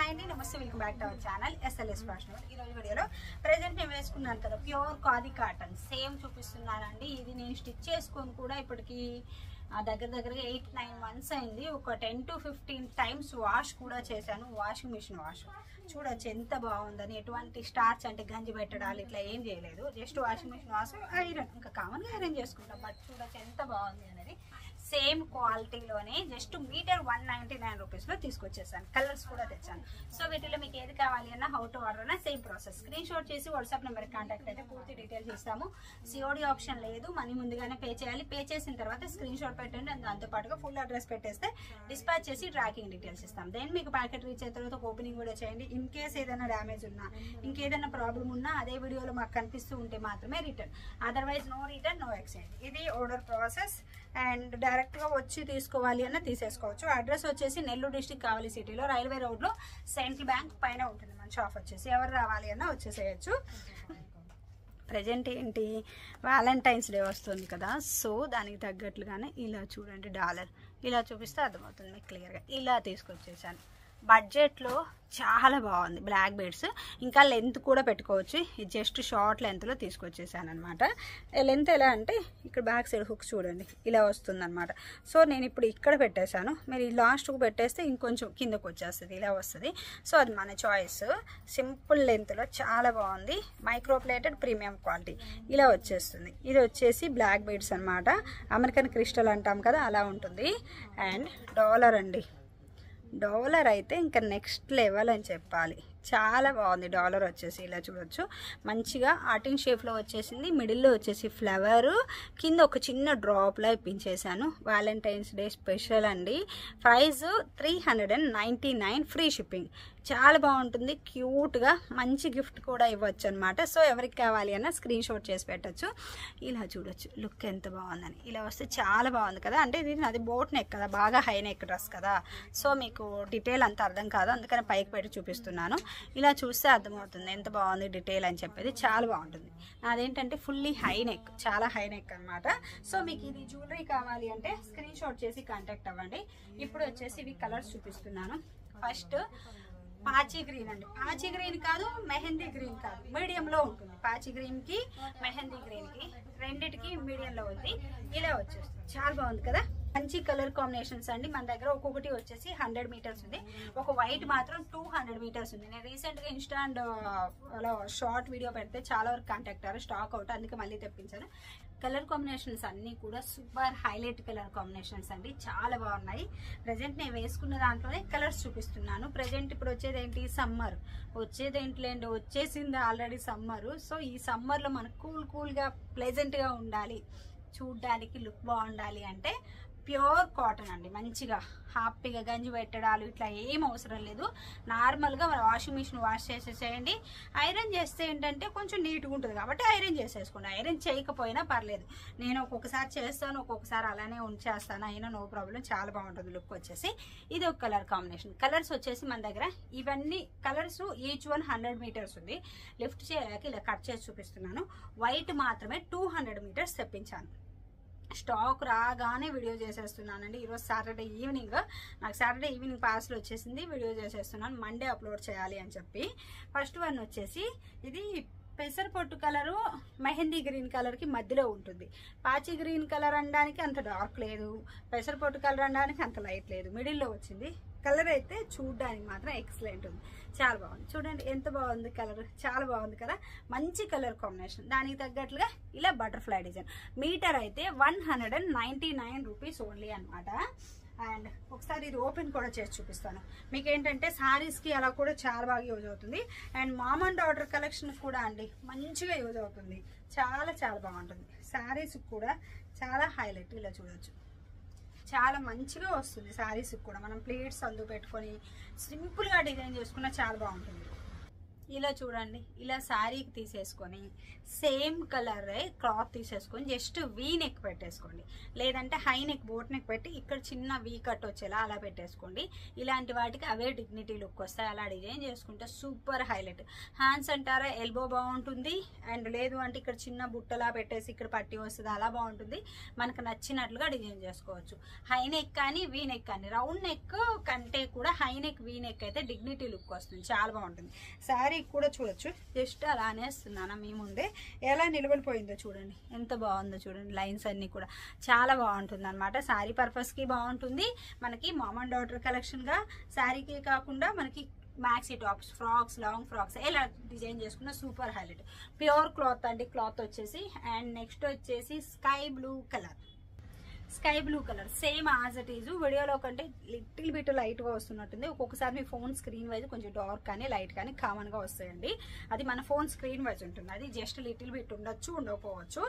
Hi అండి, నమస్తే, welcome back to our channel SLS fashion. ఈ రోజు వీడియోలో ప్రెజెంట్ నేను వేసుకున్నాను కదా ప్యూర్ ఖాదీ కాటన్ సేమ్ చూపిస్తున్నానండి. ఇది నేను స్టిచ్ చేసుకొని కూడా ఇప్పటికి దగ్గరగా 8-9 months అయింది. ఒక 10 to 15 times వాష్ కూడా చేశాను. వాషింగ్ మిషన్ వాష్ చూడొచ్చు ఎంత బాగుందని. ఎటువంటి స్టార్చ్ అంటే గంజి పెట్టడాలు ఇట్లా ఏం చేయలేదు. Just washing machine wash, iron, ఇంకా కామన్గా ఐరన్ చేసుకుంటాం. బట్ చూడొచ్చు ఎంత బాగుంది అనేది. సేమ్ క్వాలిటీలోనే జస్ట్ మీటర్ 199 రూపీస్లో తీసుకొచ్చేసాను. కలర్స్ కూడా తెచ్చాను. సో వీటిలో మీకు ఏది కావాలి అన్నా, హౌ టు ఆర్డర్ అన్నా సేమ్ ప్రాసెస్. స్క్రీన్ షాట్ చేసి వాట్సాప్ నెంబర్కి కాంటాక్ట్ అయితే పూర్తి డీటెయిల్స్ ఇస్తాము. COD ఆప్షన్ లేదు, మనీ ముందుగానే పే చేయాలి. పే చేసిన తర్వాత స్క్రీన్ షాట్ పెట్టండి, అండ్ దాంతోపాటుగా ఫుల్ అడ్రస్ పెట్టేస్తే డిస్పాచ్ చేసి ట్రాకింగ్ డీటెయిల్స్ ఇస్తాం. దెన్ మీకు ప్యాకెట్ రీచ్ అయిన తర్వాత ఓపెనింగ్ కూడా చేయండి. ఇన్ కేస్ ఏదైనా డ్యామేజ్ ఉన్నా, ఇంకేదైనా ప్రాబ్లం ఉన్నా అదే వీడియోలో మాకు కనిపిస్తూ ఉంటే మాత్రమే return, otherwise no return, no exchange. ఇది ఆర్డర్ ప్రాసెస్. అండ్ డైరెక్ట్గా వచ్చి తీసుకోవాలి అన్న తీసేసుకోవచ్చు. అడ్రస్ వచ్చేసి నెల్లూరు డిస్ట్రిక్ట్ కావలి సిటీలో రైల్వే రోడ్లో సెంట్రల్ బ్యాంక్ పైన ఉంటుంది మన షాప్ వచ్చేసి. ఎవరు రావాలి అన్న వచ్చేసేయచ్చు. ప్రజెంట్ ఏంటి, వ్యాలంటైన్స్ డే వస్తుంది కదా, సో దానికి తగ్గట్లుగానే ఇలా చూడండి, డాలర్ ఇలా చూపిస్తే అర్థమవుతుంది మీకు క్లియర్గా. ఇలా తీసుకొచ్చేసాను. బడ్జెట్లో చాలా బాగుంది. బ్లాక్ బీడ్స్, ఇంకా లెంత్ కూడా పెట్టుకోవచ్చు. ఇది జస్ట్ షార్ట్ లెంత్లో తీసుకొచ్చేసాను అనమాట. లెంత్ ఎలా అంటే ఇక్కడ బ్యాక్ సైడ్ హుక్స్ చూడండి ఇలా వస్తుంది అనమాట. సో నేను ఇప్పుడు ఇక్కడ పెట్టేశాను. మీరు ఈ లాస్ట్కు పెట్టేస్తే ఇంకొంచెం కిందకు వచ్చేస్తుంది, ఇలా వస్తుంది. సో అది మన చాయిస్. సింపుల్ లెంత్లో చాలా బాగుంది. మైక్రో ప్లేటెడ్ ప్రీమియం క్వాలిటీ ఇలా వచ్చేస్తుంది. ఇది వచ్చేసి బ్లాక్ బీడ్స్ అనమాట. అమెరికన్ క్రిస్టల్ అంటాం కదా, అలా ఉంటుంది. అండ్ డాలర్ అండి, డాలర్ అయితే ఇంకా నెక్స్ట్ లెవెల్ అని చెప్పాలి. చాలా బాగుంది. డాలర్ వచ్చేసి ఇలా చూడొచ్చు, మంచిగా ఆర్టింగ్ షేప్లో వచ్చేసింది. మిడిల్లో వచ్చేసి ఫ్లవర్, కింద ఒక చిన్న డ్రాప్లా ఇప్పించేశాను. వ్యాలంటైన్స్ డే స్పెషల్ అండి. Price 399, free shipping. చాలా బాగుంటుంది. క్యూట్గా మంచి గిఫ్ట్ కూడా ఇవ్వచ్చు అనమాట. సో ఎవరికి కావాలి అన్న స్క్రీన్ షాట్ చేసి పెట్టచ్చు. ఇలా చూడొచ్చు లుక్ ఎంత బాగుందని. ఇలా వస్తే చాలా బాగుంది కదా. అంటే ఇది నాది బోట్ నెక్ కదా, బాగా హై నెక్ డ్రెస్ కదా, సో మీకు డీటెయిల్ అంత అర్థం కాదు, అందుకని పైకి పెట్టి చూపిస్తున్నాను. ఇలా చూస్తే అర్థమవుతుంది ఎంత బాగుంది డీటెయిల్ అని చెప్పేది. చాలా బాగుంటుంది. నాదేంటంటే ఫుల్లీ హై నెక్, చాలా హై నెక్ అనమాట. సో మీకు ఇది జ్యువెలరీ కావాలి అంటే స్క్రీన్ షాట్ చేసి కాంటాక్ట్ అవ్వండి. ఇప్పుడు వచ్చేసి ఇవి కలర్స్ చూపిస్తున్నాను. ఫస్ట్ పాచి గ్రీన్ అండి. పాచి గ్రీన్ కాదు, మెహందీ గ్రీన్ కాదు, మీడియంలో ఉంటుంది. పాచి గ్రీన్ కి మెహందీ గ్రీన్ కి రెండిటికి మీడియంలో ఉంది. ఇలా వచ్చేస్తుంది. చాలా బాగుంది కదా. మంచి కలర్ కాంబినేషన్స్ అండి. మన దగ్గర ఒక్కొక్కటి వచ్చేసి 100 మీటర్స్ ఉంది. ఒక వైట్ మాత్రం 200 మీటర్స్ ఉంది. నేను రీసెంట్గా ఇన్స్టా అండ్ అలా షార్ట్ వీడియో పెడితే చాలా వరకు కాంటాక్ట్ అయ్యారు. స్టాక్ అవుట్, అందుకే మళ్ళీ తెప్పించాను. కలర్ కాంబినేషన్స్ అన్నీ కూడా సూపర్ హైలైట్ కలర్ కాంబినేషన్స్ అండి. చాలా బాగున్నాయి. ప్రజెంట్ నేను వేసుకున్న దాంట్లోనే కలర్స్ చూపిస్తున్నాను. ప్రజెంట్ ఇప్పుడు వచ్చేది ఏంటి, సమ్మర్. వచ్చేది ఏంటిలేండి, వచ్చేసింది ఆల్రెడీ సమ్మరు. సో ఈ సమ్మర్లో మనకు కూల్గా ప్లెజెంట్గా ఉండాలి, చూడ్డానికి లుక్ బాగుండాలి అంటే ప్యూర్ కాటన్ అండి. మంచిగా హ్యాపీగా గంజి పెట్టడాలు ఇట్లా ఏం అవసరం లేదు. నార్మల్గా మన వాషింగ్ మిషన్ వాష్ చేసేసేయండి. ఐరన్ చేస్తే ఏంటంటే కొంచెం నీట్గా ఉంటుంది కాబట్టి ఐరన్ చేసేసుకోండి. ఐరన్ చేయకపోయినా పర్లేదు. నేను ఒక్కొక్కసారి చేస్తాను, ఒక్కొక్కసారి అలానే ఉంచేస్తాను, అయినా నో ప్రాబ్లం. చాలా బాగుంటుంది లుక్ వచ్చేసి. ఇది ఒక కలర్ కాంబినేషన్. కలర్స్ వచ్చేసి మన దగ్గర ఇవన్నీ కలర్స్ ఈచ్ 100 మీటర్స్ ఉంది. లిఫ్ట్ చేయలేక ఇలా కట్ చేసి చూపిస్తున్నాను. వైట్ మాత్రమే 200 మీటర్స్ తెప్పించాను. స్టాక్ రాగానే వీడియో చేసేస్తున్నానండి. ఈరోజు సాటర్డే ఈవినింగ్, నాకు సాటర్డే ఈవినింగ్ పార్సల్ వచ్చేసింది. వీడియో చేసేస్తున్నాను, మండే అప్లోడ్ చేయాలి అని చెప్పి. ఫస్ట్ వన్ వచ్చేసి ఇది పెసరపొట్టు కలరు మెహందీ గ్రీన్ కలర్కి మధ్యలో ఉంటుంది. పాచి గ్రీన్ కలర్ అనడానికి అంత డార్క్ లేదు, పెసరపొట్టు కలర్ అనడానికి అంత లైట్ లేదు, మిడిల్లో వచ్చింది. కలర్ అయితే చూడడానికి మాత్రం ఎక్సలెంట్ ఉంది. చాలా బాగుంది. చూడండి ఎంత బాగుంది కలర్, చాలా బాగుంది కదా. మంచి కలర్ కాంబినేషన్. దానికి తగ్గట్లుగా ఇలా బటర్ఫ్లై డిజైన్. మీటర్ అయితే 199 రూపీస్ ఓన్లీ అనమాట. అండ్ ఒకసారి ఇది ఓపెన్ కూడా చేసి చూపిస్తాను మీకు. ఏంటంటే శారీస్కి అలా కూడా చాలా బాగా యూజ్ అవుతుంది. And mom and daughter collection కూడా అండి మంచిగా యూజ్ అవుతుంది. చాలా చాలా బాగుంటుంది. శారీస్ కూడా చాలా హైలైట్. ఇలా చూడొచ్చు, చాలా మంచిగా వస్తుంది. శారీస్కి కూడా మనం ప్లేట్స్ అందు పెట్టుకొని సింపుల్గా డిజైన్ చేసుకున్నా చాలా బాగుంటుంది. ఇలా చూడండి, ఇలా శారీకి తీసేసుకొని సేమ్ కలర్ క్లాత్ తీసేసుకొని జస్ట్ వీ నెక్ పెట్టేసుకోండి, లేదంటే హై నెక్ బోట్ నెక్ పెట్టి ఇక్కడ చిన్న వీ కట్ వచ్చేలా అలా పెట్టేసుకోండి. ఇలాంటి వాటికి అవే డిగ్నిటీ లుక్ వస్తాయి. అలా డిజైన్ చేసుకుంటే సూపర్ హైలైట్. హ్యాండ్స్ అంటారా ఎల్బో బాగుంటుంది, అండ్ లేదు అంటే ఇక్కడ చిన్న బుట్టలా పెట్టేసి ఇక్కడ పట్టి వస్తుంది, అలా బాగుంటుంది. మనకు నచ్చినట్లుగా డిజైన్ చేసుకోవచ్చు. హై నెక్ కానీ వీ నెక్ కానీ, రౌండ్ నెక్ కంటే కూడా హై నెక్ వీ నెక్ అయితే డిగ్నిటీ లుక్ వస్తుంది, చాలా బాగుంటుంది. శారీ కూడా చూడొచ్చు, జస్ట్ అలానే వేస్తున్నాను మీ ముందే. ఎలా నిలబడిపోయిందో చూడండి, ఎంత బాగుందో చూడండి. లైన్స్ అన్ని కూడా చాలా బాగుంటుంది అనమాట. శారీ పర్పస్ కి బాగుంటుంది. మనకి మామ్ అండ్ డాటర్ కలెక్షన్ గా శారీకి కాకుండా మనకి maxi tops, frocks, long frocks ఎలా డిజైన్ చేసుకున్న సూపర్ హైలైట్. ప్యూర్ క్లాత్ అండి, క్లాత్ వచ్చేసి. అండ్ నెక్స్ట్ వచ్చేసి sky blue colour. Sky blue colour same as it is. వీడియోలో కంటే లిటిల్ బిట్ లైట్ గా వస్తున్నట్టుంది. ఒక్కొక్కసారి మీ ఫోన్ స్క్రీన్ వైజ్ కొంచెం డార్క్ కానీ లైట్ కానీ కామన్ గా వస్తాయండి. అది మన ఫోన్ స్క్రీన్ వైజ్ ఉంటుంది, అది జస్ట్ లిటిల్ బిట్ ఉండొచ్చు ఉండకపోవచ్చు.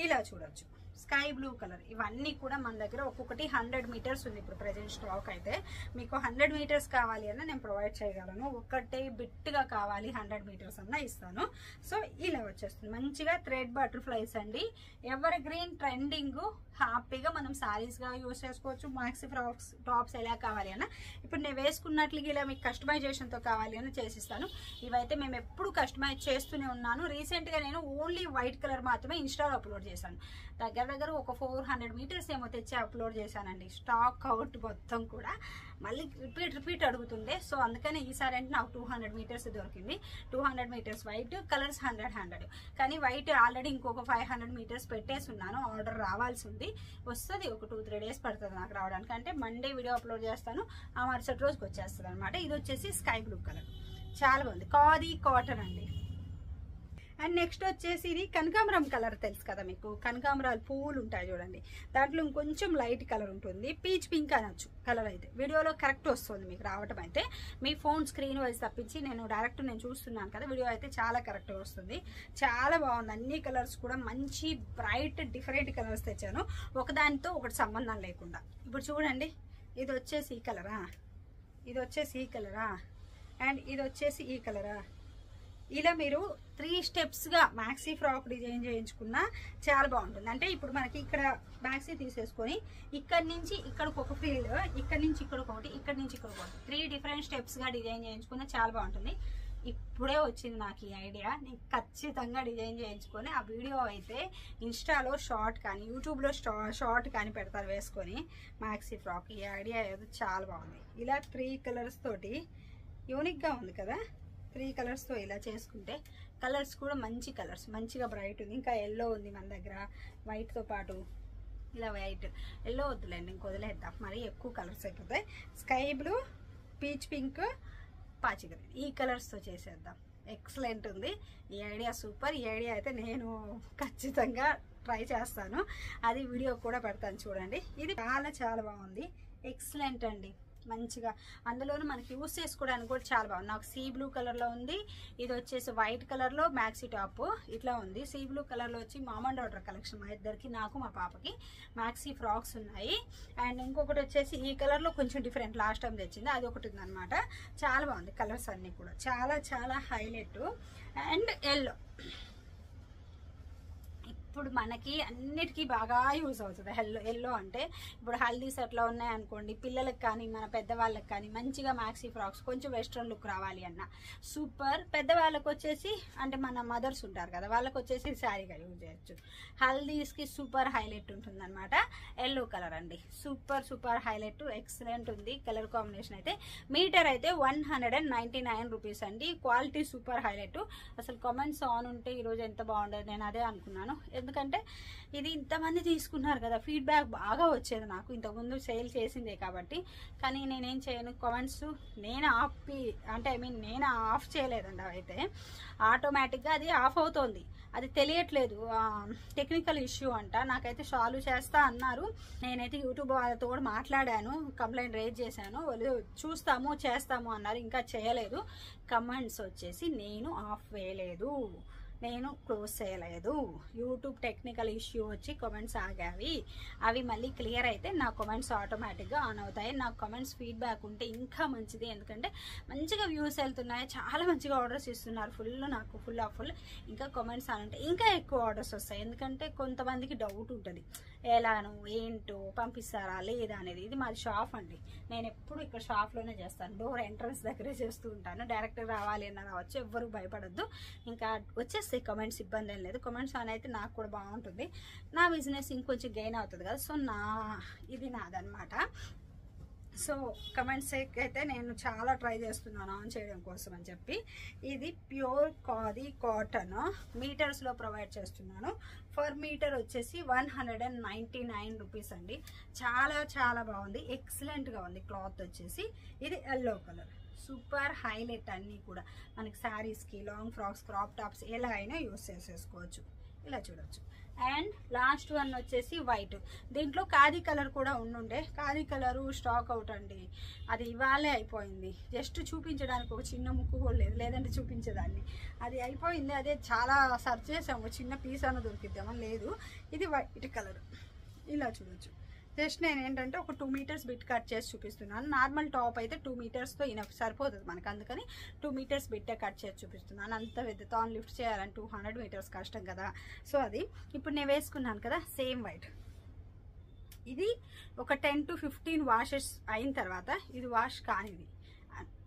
ఇలా చూడొచ్చు స్కై బ్లూ కలర్. ఇవన్నీ కూడా మన దగ్గర ఒక్కొక్కటి 100 మీటర్స్ ఉంది ఇప్పుడు ప్రెజెంట్ స్టాక్ అయితే. మీకు 100 మీటర్స్ కావాలి అన్న నేను ప్రొవైడ్ చేయగలను, ఒక్కటే బిట్గా కావాలి 100 మీటర్స్ అన్న ఇస్తాను. సో ఇలా వచ్చేస్తుంది మంచిగా థ్రెడ్ బటర్ఫ్లైస్ అండి. ఎవర్ గ్రీన్ ట్రెండింగ్, హ్యాపీగా మనం సారీస్ గా యూజ్ చేసుకోవచ్చు. మ్యాక్సీ ఫ్రాక్స్, టాప్స్ ఎలా కావాలి అన్న ఇప్పుడు నేను వేసుకున్నట్లు ఇలా మీకు కస్టమైజేషన్ తో కావాలి అని చేసిస్తాను. ఇవైతే మేము ఎప్పుడు కస్టమైజ్ చేస్తూనే ఉన్నాను. రీసెంట్ గా నేను ఓన్లీ వైట్ కలర్ మాత్రమే ఇన్స్టాలో అప్లోడ్ చేశాను. దగ్గర ఒక 400 మీటర్స్ ఏమో తెచ్చి అప్లోడ్ చేశానండి. స్టాక్ అవుట్ మొత్తం కూడా మళ్ళీ రిపీట్ అడుగుతుండే. సో అందుకని ఈసారి అంటే నాకు 200 మీటర్స్ దొరికింది. 200 మీటర్స్ వైట్, కలర్స్ 100. కానీ వైట్ ఆల్రెడీ ఇంకొక 500 మీటర్స్ పెట్టేసి ఉన్నాను. ఆర్డర్ రావాల్సి ఉంది, వస్తుంది. ఒక 2-3 డేస్ పడుతుంది నాకు రావడానికి. అంటే మండే వీడియో అప్లోడ్ చేస్తాను, ఆ మరుసటి రోజుకి వచ్చేస్తుంది అనమాట. ఇది వచ్చేసి స్కై బ్లూ కలర్, చాలా బాగుంది. ఖాదీ కాటన్ అండి. అండ్ నెక్స్ట్ వచ్చేసి ఇది కనకాంబరం కలర్ తెలుసు కదా మీకు, కనకాంబరాలు పువ్వులు ఉంటాయి చూడండి, దాంట్లో ఇంకొంచెం లైట్ కలర్ ఉంటుంది. పీచ్ పింక్ అనొచ్చు కలర్. అయితే వీడియోలో కరెక్ట్ వస్తుంది మీకు రావటం అయితే, మీ ఫోన్ స్క్రీన్ వైజ్ తప్పించి నేను చూస్తున్నాను కదా, వీడియో అయితే చాలా కరెక్ట్ వస్తుంది. చాలా బాగుంది. అన్ని కలర్స్ కూడా మంచి బ్రైట్ డిఫరెంట్ కలర్స్ తెచ్చాను, ఒకదానితో ఒకటి సంబంధం లేకుండా. ఇప్పుడు చూడండి, ఇది వచ్చేసి ఈ కలరా, ఇది వచ్చేసి ఈ కలరా, అండ్ ఇది వచ్చేసి ఈ కలరా. ఇలా మీరు 3 స్టెప్స్గా మ్యాక్సీ ఫ్రాక్ డిజైన్ చేయించుకున్నా చాలా బాగుంటుంది. అంటే ఇప్పుడు మనకి ఇక్కడ మ్యాక్సీ తీసేసుకొని ఇక్కడి నుంచి ఇక్కడికి ఒక ఫీల్డ్, ఇక్కడి నుంచి ఇక్కడ ఒకటి, ఇక్కడి నుంచి ఇక్కడ ఒకటి, 3 డిఫరెంట్ స్టెప్స్గా డిజైన్ చేయించుకున్నా చాలా బాగుంటుంది. ఇప్పుడే వచ్చింది నాకు ఈ ఐడియా. నేను ఖచ్చితంగా డిజైన్ చేయించుకొని ఆ వీడియో అయితే ఇన్స్టాలో షార్ట్ కానీ యూట్యూబ్లో షార్ట్ కానీ పెడతారు వేసుకొని మ్యాక్సీ ఫ్రాక్. ఈ ఐడియా ఏదో చాలా బాగుంది. ఇలా 3 కలర్స్ తోటి యూనిక్గా ఉంది కదా. 3 కలర్స్తో ఇలా చేసుకుంటే కలర్స్ కూడా మంచి కలర్స్, మంచిగా బ్రైట్ ఉంది. ఇంకా ఎల్లో ఉంది మన దగ్గర వైట్తో పాటు. ఇలా వైట్, ఎల్లో వద్దులేండి, ఇంక వదిలేద్దాం, మరి ఎక్కువ కలర్స్ అయిపోతాయి. స్కై బ్లూ, పీచ్ పింక్, పాచి గ్రీన్, ఈ కలర్స్తో చేసేద్దాం. ఎక్సలెంట్ ఉంది ఈ ఐడియా, సూపర్. ఈ ఐడియా అయితే నేను ఖచ్చితంగా ట్రై చేస్తాను, అది వీడియో కూడా పెడతాను చూడండి. ఇది చాలా చాలా బాగుంది, ఎక్సలెంట్ అండి. మంచిగా అందులోనూ మనకి యూస్ చేసుకోవడానికి కూడా చాలా బాగుంది. నాకు సీ బ్లూ కలర్లో ఉంది, ఇది వచ్చేసి వైట్ కలర్లో మ్యాక్సీ టాప్ ఇట్లా ఉంది. సీ బ్లూ కలర్లో వచ్చి మామ్ అండ్ డాటర్ కలెక్షన్, మా ఇద్దరికి, నాకు మా పాపకి మ్యాక్సీ ఫ్రాక్స్ ఉన్నాయి. అండ్ ఇంకొకటి వచ్చేసి ఈ కలర్లో కొంచెం డిఫరెంట్, లాస్ట్ టైం తెచ్చింది, అది ఒకటి ఉందన్నమాట. చాలా బాగుంది కలర్స్ అన్నీ కూడా, చాలా చాలా హైలైట్. అండ్ ఎల్లో ఇప్పుడు మనకి అన్నిటికీ బాగా యూజ్ అవుతుంది. ఎల్లో అంటే ఇప్పుడు హల్దీస్ అట్లా ఉన్నాయనుకోండి, పిల్లలకు కానీ మన పెద్దవాళ్ళకి కానీ మంచిగా మ్యాక్సీ ఫ్రాక్స్ కొంచెం వెస్ట్రన్ లుక్ రావాలి అన్న సూపర్. పెద్దవాళ్ళకి వచ్చేసి అంటే మన మదర్స్ ఉంటారు కదా, వాళ్ళకి వచ్చేసి శారీగా యూజ్ చేయొచ్చు. హల్దీస్కి సూపర్ హైలైట్ ఉంటుంది అనమాట. ఎల్లో కలర్ అండి, సూపర్ సూపర్ హైలైట్, ఎక్సలెంట్ ఉంది కలర్ కాంబినేషన్. అయితే మీటర్ అయితే 199 రూపీస్ అండి. Quality super highlight. అసలు కామెంట్స్ ఆన్ ఉంటే ఈరోజు ఎంత బాగుండేది, నేను అదే అనుకున్నాను. ఎందుకంటే ఇది ఇంతమంది తీసుకున్నారు కదా, ఫీడ్బ్యాక్ బాగా వచ్చేది నాకు. ఇంతకుముందు సేల్ చేసిందే కాబట్టి. కానీ నేనేం చేయను, కామెంట్స్ నేను నేను ఆఫ్ చేయలేదండి. అవైతే ఆటోమేటిక్గా అది ఆఫ్ అవుతోంది, అది తెలియట్లేదు, టెక్నికల్ ఇష్యూ అంట. నాకైతే సాల్వ్ చేస్తా అన్నారు. నేనైతే యూట్యూబ్ వాళ్ళతో కూడా మాట్లాడాను, కంప్లైంట్ రేజ్ చేశాను. వాళ్ళు చూస్తాము చేస్తాము అన్నారు, ఇంకా చేయలేదు. కమెంట్స్ వచ్చేసి నేను ఆఫ్ వేయలేదు, నేను క్లోజ్ చేయలేదు. యూట్యూబ్ టెక్నికల్ ఇష్యూ వచ్చి కామెంట్స్ ఆగావి. అవి మళ్ళీ క్లియర్ అయితే నా కామెంట్స్ ఆటోమేటిక్గా ఆన్ అవుతాయి. నాకు కామెంట్స్ ఫీడ్బ్యాక్ ఉంటే ఇంకా మంచిది, ఎందుకంటే మంచిగా వ్యూస్ వెళ్తున్నాయి, చాలా మంచిగా ఆర్డర్స్ ఇస్తున్నారు, నాకు ఫుల్ ఇంకా కామెంట్స్ ఆన్ ఉంటే ఇంకా ఎక్కువ ఆర్డర్స్ వస్తాయి. ఎందుకంటే కొంతమందికి డౌట్ ఉంటుంది, ఎలాను ఏంటో పంపిస్తారా లేదా అనేది. ఇది మాది షాప్ అండి, నేను ఎప్పుడు ఇక్కడ షాప్లోనే చేస్తాను, డోర్ ఎంట్రన్స్ దగ్గరే చేస్తూ ఉంటాను. డైరెక్ట్ రావాలి అన్న రావచ్చు, ఎవ్వరు భయపడద్దు. ఇంకా వచ్చేస్తాయి కమెంట్స్, ఇబ్బంది ఏం లేదు. కమెంట్స్ ఆన్ అయితే నాకు కూడా బాగుంటుంది, నా బిజినెస్ ఇంకొంచెం గెయిన్ అవుతుంది కదా. సో ఇది నాదనమాట. సో కమెంట్స్ అయితే నేను చాలా ట్రై చేస్తున్నాను ఆన్ చేయడం కోసం అని చెప్పి. ఇది ప్యూర్ ఖాదీ కాటన్ మీటర్స్లో ప్రొవైడ్ చేస్తున్నాను. ఫర్ మీటర్ వచ్చేసి 199 రూపీస్ అండి. చాలా చాలా బాగుంది, ఎక్సలెంట్గా ఉంది క్లాత్ వచ్చేసి. ఇది ఎల్లో కలర్, సూపర్ హైలైట్. అన్నీ కూడా మనకి శారీస్కి, లాంగ్ ఫ్రాక్స్, క్రాప్ టాప్స్ ఎలా అయినా యూస్ చేసేసుకోవచ్చు. ఇలా చూడొచ్చు. అండ్ లాస్ట్ వన్ వచ్చేసి వైట్. దీంట్లో ఖాదీ కలర్ కూడా ఉండుండే, ఖాదీ కలరు స్టాక్ అవుట్ అండి, అది ఇవాళే అయిపోయింది. జస్ట్ చూపించడానికి ఒక చిన్న ముక్కు కూడా లేదు, లేదంటే చూపించేదాన్ని. అది అయిపోయింది, అదే చాలా సర్చ్ చేసాము, చిన్న పీస్ అన్న దొరికిద్దామని, లేదు. ఇది వైట్ కలర్, ఇలా చూడొచ్చు. జస్ట్ నేను ఏంటంటే ఒక 2 మీటర్స్ బిట్ కట్ చేసి చూపిస్తున్నాను. నార్మల్ టాప్ అయితే 2 మీటర్స్తో సరిపోతుంది మనకు, అందుకని 2 మీటర్స్ బిట్టే కట్ చేసి చూపిస్తున్నాను. అంత పెద్ద తాను లిఫ్ట్ చేయాలని 200 మీటర్స్ కష్టం కదా. సో అది ఇప్పుడు నేను వేసుకున్నాను కదా, సేమ్ వైట్. ఇది ఒక 10 to 15 వాషెస్ అయిన తర్వాత ఇది వాష్ కానిది,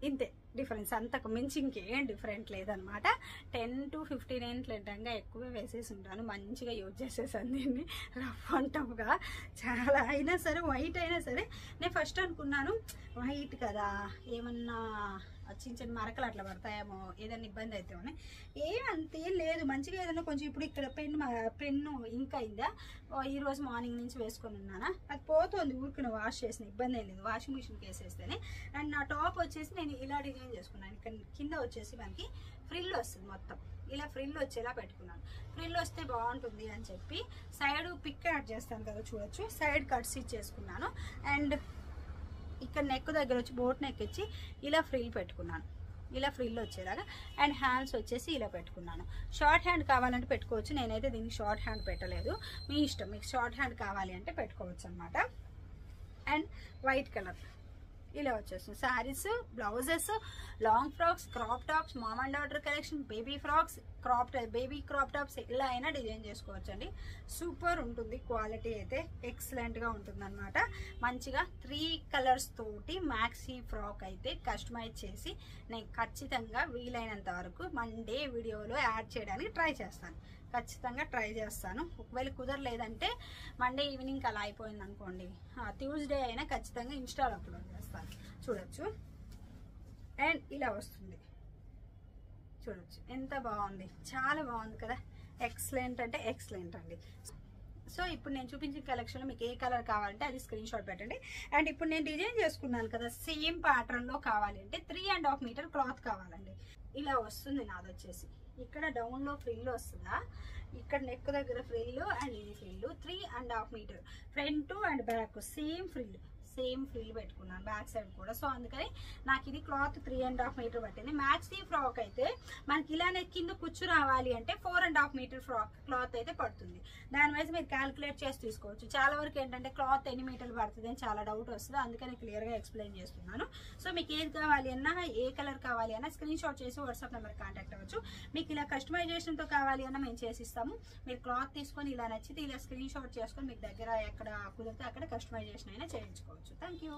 ఇంతే డిఫరెన్స్, అంతకు మించి ఇంకేం డిఫరెంట్ లేదనమాట. 10 to 15 ఏంటంటే ఎక్కువే వేసేసి ఉంటాను, మంచిగా యూజ్ చేసేసాను దీన్ని రఫ్ అండ్ టఫ్గా. చాలా అయినా సరే, వైట్ అయినా సరే, నేను ఫస్ట్ అనుకున్నాను వైట్ కదా ఏమన్నా చిన్న చిన్న మరకలు అట్లా పడతాయేమో, ఏదైనా ఇబ్బంది అవుతామని. అంతేం లేదు, మంచిగా ఏదైనా కొంచెం. ఇప్పుడు ఇక్కడ పెన్ను ఇంక్ అయిందా, ఈరోజు మార్నింగ్ నుంచి వేసుకొని ఉన్నానా, అది పోతుంది ఊరికి, వాష్ చేసిన ఇబ్బంది ఏం లేదు, వాషింగ్ మిషన్కి వేసేస్తేనే. అండ్ నా టాప్ వచ్చేసి నేను ఇలా డిజైన్ చేసుకున్నాను. ఇక్కడ కింద వచ్చేసి మనకి ఫ్రిల్ వస్తుంది, మొత్తం ఇలా ఫ్రిల్ వచ్చేలా పెట్టుకున్నాను. ఫ్రిల్ వస్తే బాగుంటుంది అని చెప్పి సైడ్ పిక్ యాడ్ చేస్తాను కదా, చూడొచ్చు. సైడ్ కట్స్ ఇచ్చేసుకున్నాను. అండ్ ఇక్కడ నెక్ దగ్గర వచ్చి బోట్ నెక్ ఇచ్చి ఇలా ఫ్రిల్ పెట్టుకున్నాను, ఇలా ఫ్రిల్ వచ్చేలాగా. అండ్ హ్యాండ్స్ వచ్చేసి ఇలా పెట్టుకున్నాను. షార్ట్ హ్యాండ్ కావాలంటే పెట్టుకోవచ్చు, నేనైతే దీనికి షార్ట్ హ్యాండ్ పెట్టలేదు, మీ ఇష్టం. మీకు షార్ట్ హ్యాండ్ కావాలి అంటే పెట్టుకోవచ్చు అనమాట. అండ్ వైట్ కలర్ ఇలా వచ్చేస్తుంది. Saris, blouses, long frocks, crop tops, mom and daughter collection, baby frocks, baby crop tops ఎలా అయినా డిజైన్ చేసుకోవచ్చు అండి. సూపర్ ఉంటుంది, క్వాలిటీ అయితే ఎక్సలెంట్గా ఉంటుంది అనమాట. మంచిగా 3 కలర్స్ తోటి మ్యాక్సీ ఫ్రాక్ అయితే కస్టమైజ్ చేసి నేను ఖచ్చితంగా వీలైనంత వరకు మండే వీడియోలో యాడ్ చేయడానికి ట్రై చేస్తాను. ఖచ్చితంగా ట్రై చేస్తాను. ఒకవేళ కుదరలేదంటే మండే ఈవినింగ్ అలా అయిపోయింది అనుకోండి, ట్యూస్డే అయినా ఖచ్చితంగా ఇన్స్టాలో అప్లోడ్ చేస్తాను. చూడొచ్చు. అండ్ ఇలా వస్తుంది, చూడొచ్చు ఎంత బాగుంది, చాలా బాగుంది కదా. ఎక్సలెంట్ అంటే ఎక్సలెంట్ అండి. సో ఇప్పుడు నేను చూపించిన కలెక్షన్లో మీకు ఏ కలర్ కావాలంటే అది స్క్రీన్ షాట్ పెట్టండి. అండ్ ఇప్పుడు నేను డిజైన్ చేసుకున్నాను కదా, సేమ్ ప్యాటర్న్లో కావాలి అంటే 3.5 మీటర్ క్లాత్ కావాలండి. ఇలా వస్తుంది నాది వచ్చేసి. ఇక్కడ డౌన్లో ఫ్రిల్ వస్తుందా, ఇక్కడ నెక్ దగ్గర ఫ్రిల్, అండ్ ఇది frill 3.5 metre. Front and back same frill పెట్టుకున్నాను, బ్యాక్ సైడ్ కూడా. సో అందుకని నాకు ఇది క్లాత్ 3.5 మీటర్ పట్టింది. మ్యాక్సీ ఫ్రాక్ అయితే మనకి ఇలానే కింద కుచ్చు రావాలి అంటే 4.5 మీటర్ ఫ్రాక్ క్లాత్ అయితే పడుతుంది. దాని వైజ్ మీరు క్యాలిక్యులేట్ చేసి తీసుకోవచ్చు. చాలా వరకు ఏంటంటే క్లాత్ ఎన్ని మీటర్లు పడుతుంది అని చాలా డౌట్ వస్తుంది, అందుకని క్లియర్గా ఎక్స్ప్లెయిన్ చేస్తున్నాను. సో మీకు ఏది కావాలి అన్నా, ఏ కలర్ కావాలి అన్నా స్క్రీన్ షాట్ చేసి వాట్సాప్ నెంబర్ కాంటాక్ట్ అవ్వచ్చు. మీకు ఇలా కస్టమైజేషన్తో కావాలి అన్నా మేము చేసిస్తాము. మీరు క్లాత్ తీసుకొని ఇలా నచ్చితే ఇలా స్క్రీన్ షాట్ చేసుకొని మీకు దగ్గర ఎక్కడ కుదిరితే అక్కడ కస్టమైజేషన్ అయినా చేయించుకోవచ్చు. Thank you.